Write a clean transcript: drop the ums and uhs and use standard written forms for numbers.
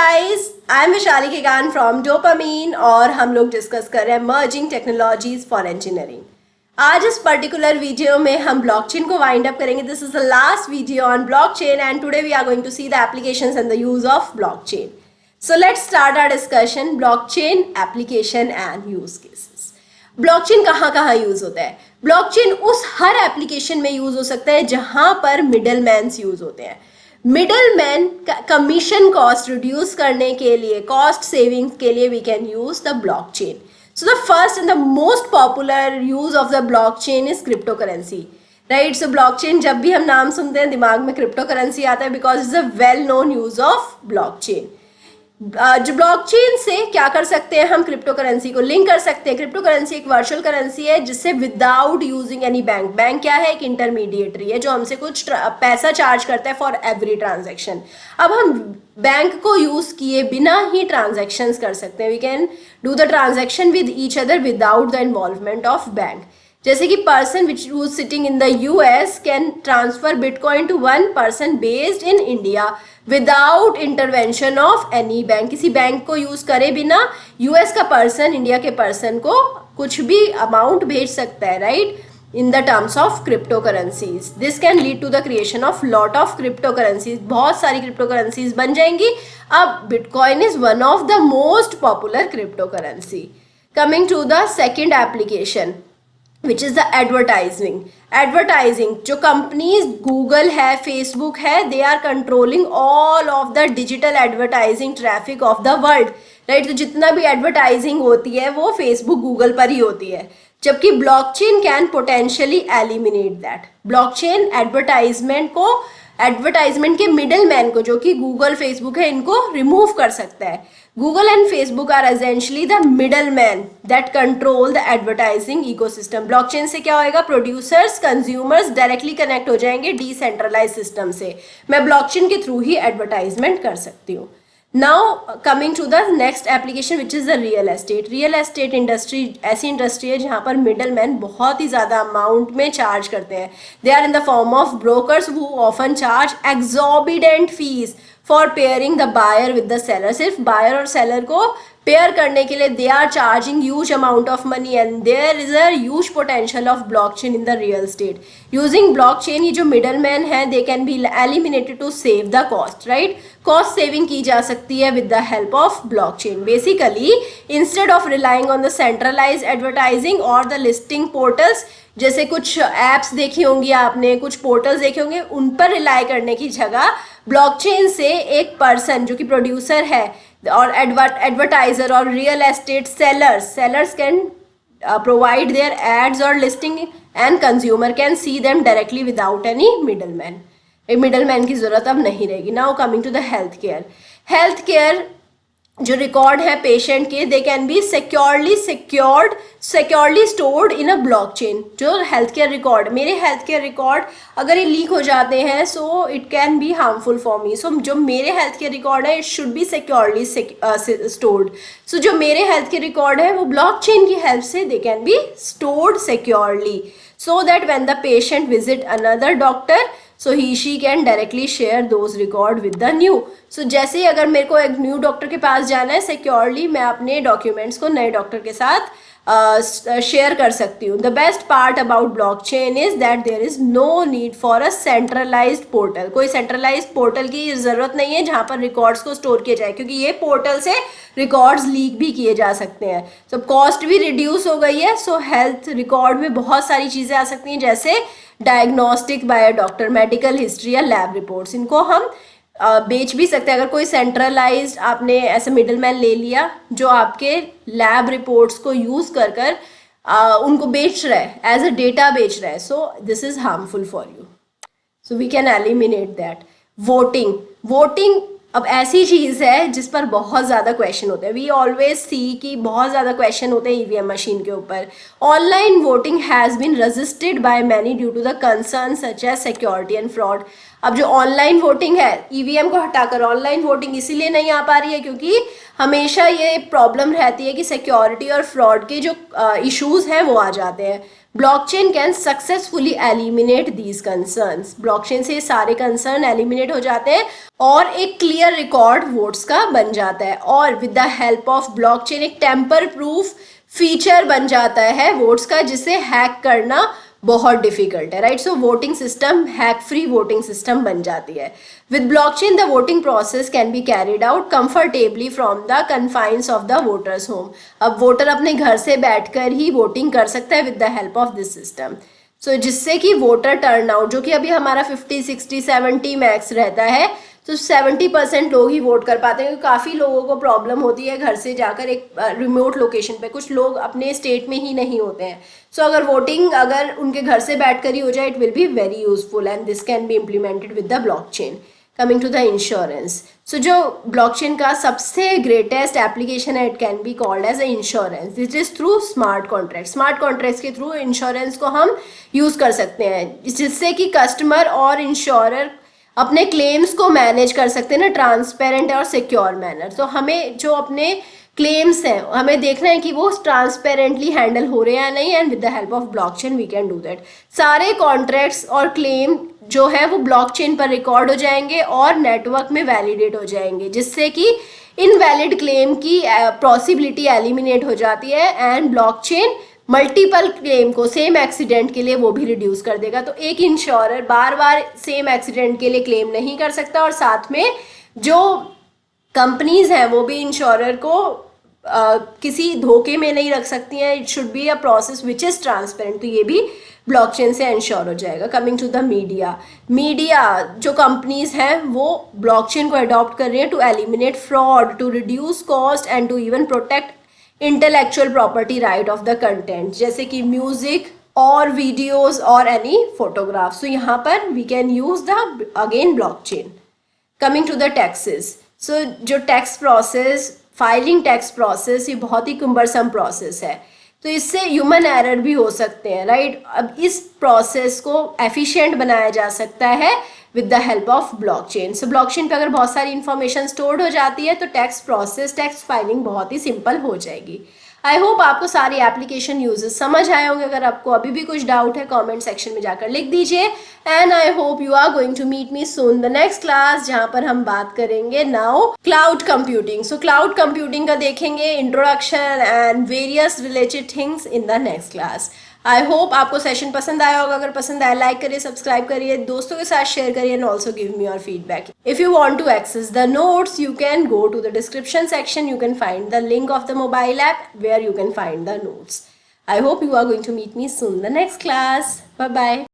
Guys, I am Vishali Kegan from Dopamine और हम लोग डिस्कस कर रहे हैं मर्जिंग टेक्नोलॉजीज फॉर इंजीनियरिंग। आज इस पर्टिकुलर वीडियो में हम ब्लॉकचेन को वाइंड अप करेंगे। This is the last video on blockchain and today we are going to see the applications and the use of blockchain. So let's start our discussion blockchain application and use cases. Blockchain कहाँ कहाँ use होता है? Blockchain उस हर application में use हो सकता है जहां पर मिडल मैन्स यूज होते हैं। Middle man commission cost reduce करने के लिए, कॉस्ट सेविंग्स के लिए we can use the blockchain. So the first and the most popular use of the blockchain is crypto currency, right? So blockchain जब भी हम नाम सुनते हैं दिमाग में क्रिप्टो करेंसी आता है because it's a well known use of blockchain. जो ब्लॉकचेन से क्या कर सकते हैं, हम क्रिप्टो करेंसी को लिंक कर सकते हैं। क्रिप्टो करेंसी एक वर्चुअल करेंसी है जिससे विदाउट यूजिंग एनी बैंक क्या है, एक इंटरमीडिएटरी है जो हमसे कुछ पैसा चार्ज करता है फॉर एवरी ट्रांजैक्शन। अब हम बैंक को यूज किए बिना ही ट्रांजैक्शंस कर सकते हैं। We can do the transaction with each other without the involvement of bank. जैसे कि person which who sitting in the US can transfer bitcoin to one person based in India without intervention of any bank. किसी bank को use करे बिना US का person India के person को कुछ भी अमाउंट भेज सकता है, right? In the terms of crypto currencies this can lead to the creation of lot of crypto currencies. बहुत सारी क्रिप्टो करेंसीज बन जाएंगी। अब bitcoin is one of the most popular crypto currency. Coming to the second application which is the advertising. जो companies Google है, Facebook है, they are controlling all of the digital advertising traffic of the world, right? तो जितना भी advertising होती है वो Facebook Google पर ही होती है, जबकि blockchain can potentially eliminate that. Blockchain advertisement के मिडल मैन को, जो कि गूगल फेसबुक है, इनको रिमूव कर सकता है। Google and Facebook are essentially the middlemen that control the advertising ecosystem. Blockchain से क्या होएगा? Producers, consumers directly connect हो जाएंगे decentralized system से। मैं blockchain के थ्रू ही advertisement कर सकती हूँ। Now coming to the next application which is the real estate. Real estate industry ऐसी इंडस्ट्री है जहाँ पर middlemen बहुत ही ज़्यादा अमाउंट में चार्ज करते हैं। They are in the form of brokers who often charge exorbitant fees for pairing the buyer with the seller. सिर्फ बायर और सेलर को पेयर करने के लिए they are charging huge amount of money and there is a huge potential of blockchain in the real state. Using blockchain ये जो middle man है they can be eliminated to save the cost, right? Cost saving की जा सकती है with the help of blockchain. Basically instead of relying on the centralised advertising और the listing portals, जैसे कुछ एप्स देखी होंगी आपने, कुछ पोर्टल्स देखे होंगे, उन पर रिलाई करने की जगह ब्लॉकचेन से एक पर्सन जो कि प्रोड्यूसर है और एडवर्टाइजर और real estate sellers can provide their ads और listing and consumer can see them directly without any middleman. Middleman की जरूरत अब नहीं रहेगी। Now coming to the health care जो रिकॉर्ड है पेशेंट के, they can be securely stored in a blockchain. जो हेल्थ केयर रिकॉर्ड, मेरे हेल्थ केयर रिकॉर्ड अगर ये लीक हो जाते हैं so it can be harmful for me. So जो मेरे हेल्थ केयर रिकॉर्ड है it should be securely stored. So जो मेरे हेल्थ केयर रिकॉर्ड है वो ब्लॉकचेन की हेल्प से दे can be stored securely so that when the patient visit another doctor so she can directly share those record with the new. So जैसे ही अगर मेरे को एक न्यू डॉक्टर के पास जाना है, सिक्योरली मैं अपने डॉक्यूमेंट्स को नए डॉक्टर के साथ शेयर कर सकती हूँ। The best part about blockchain is that there is no need for a centralised portal. कोई सेंट्रलाइज्ड पोर्टल की ज़रूरत नहीं है जहाँ पर रिकॉर्ड्स को स्टोर किया जाए, क्योंकि ये पोर्टल से रिकॉर्ड्स लीक भी किए जा सकते हैं। तो कॉस्ट भी रिड्यूस हो गई है। सो हेल्थ रिकॉर्ड में बहुत सारी चीज़ें आ सकती हैं, जैसे diagnostic by a doctor, medical history या लैब रिपोर्ट्स। इनको हम बेच भी सकते हैं। अगर कोई सेंट्रलाइज्ड आपने ऐसे मिडलमैन ले लिया जो आपके लैब रिपोर्ट्स को यूज़ कर उनको बेच रहा है, एज अ डेटा बेच रहा है, so this is harmful for you. So we can eliminate that. Voting अब ऐसी चीज़ है जिस पर बहुत ज़्यादा क्वेश्चन होते हैं। वी ऑलवेज सी कि बहुत ज़्यादा क्वेश्चन होते हैं ईवीएम मशीन के ऊपर। Online voting has been registered by many due to the concern such as security and fraud. अब जो ऑनलाइन वोटिंग है, ईवीएम को हटाकर ऑनलाइन वोटिंग इसीलिए नहीं आ पा रही है क्योंकि हमेशा ये प्रॉब्लम रहती है कि सिक्योरिटी और फ्रॉड के जो इश्यूज हैं वो आ जाते हैं। Blockchain can successfully eliminate these concerns. Blockchain से सारे कंसर्न एलिमिनेट हो जाते हैं और एक क्लियर रिकॉर्ड वोट्स का बन जाता है, और with the help of blockchain एक टेम्पर प्रूफ फीचर बन जाता है वोट्स का, जिसे हैक करना बहुत डिफिकल्ट है, right. So voting system hack free voting system बन जाती है। With blockchain the voting process can be carried out comfortably from the confines of the voters home. अब वोटर अपने घर से बैठकर ही वोटिंग कर सकता है with the help of this system. So जिससे कि वोटर टर्नआउट, जो कि अभी हमारा 50, 60, 70 मैक्स रहता है, तो 70% लोग ही वोट कर पाते हैं। काफ़ी लोगों को प्रॉब्लम होती है घर से जाकर एक रिमोट लोकेशन पे, कुछ लोग अपने स्टेट में ही नहीं होते हैं। सो अगर वोटिंग अगर उनके घर से बैठकर ही हो जाए, it will be very useful and this can be implemented with the blockchain. Coming to the insurance, so जो ब्लॉकचेन का सबसे ग्रेटेस्ट एप्लीकेशन है, it can be called as a insurance. This is through smart contract. Smart contracts के through insurance को हम use कर सकते हैं, जिससे कि कस्टमर और इंश्योरर अपने क्लेम्स को मैनेज कर सकते हैं ना, ट्रांसपेरेंट और सिक्योर मैनर। तो हमें जो अपने क्लेम्स हैं, हमें देखना है कि वो ट्रांसपेरेंटली हैंडल हो रहे हैं या नहीं, and with the help of blockchain we can do that. सारे कॉन्ट्रैक्ट्स और क्लेम जो है वो ब्लॉकचेन पर रिकॉर्ड हो जाएंगे और नेटवर्क में वैलिडेट हो जाएंगे, जिससे कि इनवैलिड क्लेम की पॉसिबिलिटी एलिमिनेट हो जाती है, एंड ब्लॉकचेन मल्टीपल क्लेम को सेम एक्सीडेंट के लिए वो भी रिड्यूस कर देगा। तो एक इंश्योरर बार बार सेम एक्सीडेंट के लिए क्लेम नहीं कर सकता, और साथ में जो कंपनीज हैं वो भी इंश्योरर को किसी धोखे में नहीं रख सकती हैं। It should be a process which is transparent. तो ये भी ब्लॉकचेन से इंश्योर हो जाएगा। कमिंग टू द मीडिया जो कंपनीज हैं वो ब्लॉकचेन को अडॉप्ट कर रही हैं to eliminate fraud, to reduce cost and to even protect intellectual property right of the content, जैसे कि म्यूजिक और वीडियोस और एनी फोटोग्राफ। सो यहाँ पर we can use the again blockchain. Coming to the taxes, so जो tax process, filing tax process, ये बहुत ही कुम्बरसम process है, तो इससे ह्यूमन एरर भी हो सकते हैं, राइट। अब इस प्रोसेस को एफिशिएंट बनाया जा सकता है with the help of blockchain. So blockchain पे अगर बहुत सारी इन्फॉर्मेशन स्टोर्ड हो जाती है तो टैक्स प्रोसेस, टैक्स फाइलिंग बहुत ही सिंपल हो जाएगी। आई होप आपको सारी एप्लीकेशन यूजेस समझ आए होंगे। अगर आपको अभी भी कुछ डाउट है कमेंट सेक्शन में जाकर लिख दीजिए, and I hope you are going to meet me soon the next class, जहां पर हम बात करेंगे now cloud computing. So cloud computing का देखेंगे introduction and various related things in the next class. I hope आपको सेशन पसंद आया होगा। अगर पसंद आया लाइक करिए, सब्सक्राइब करिए, दोस्तों के साथ शेयर करिए, and also give me your feedback. If you want to access the notes you can go to the description section. You can find the link of the mobile app where you can find the notes. I hope you are going to meet me soon in the next class. Bye bye.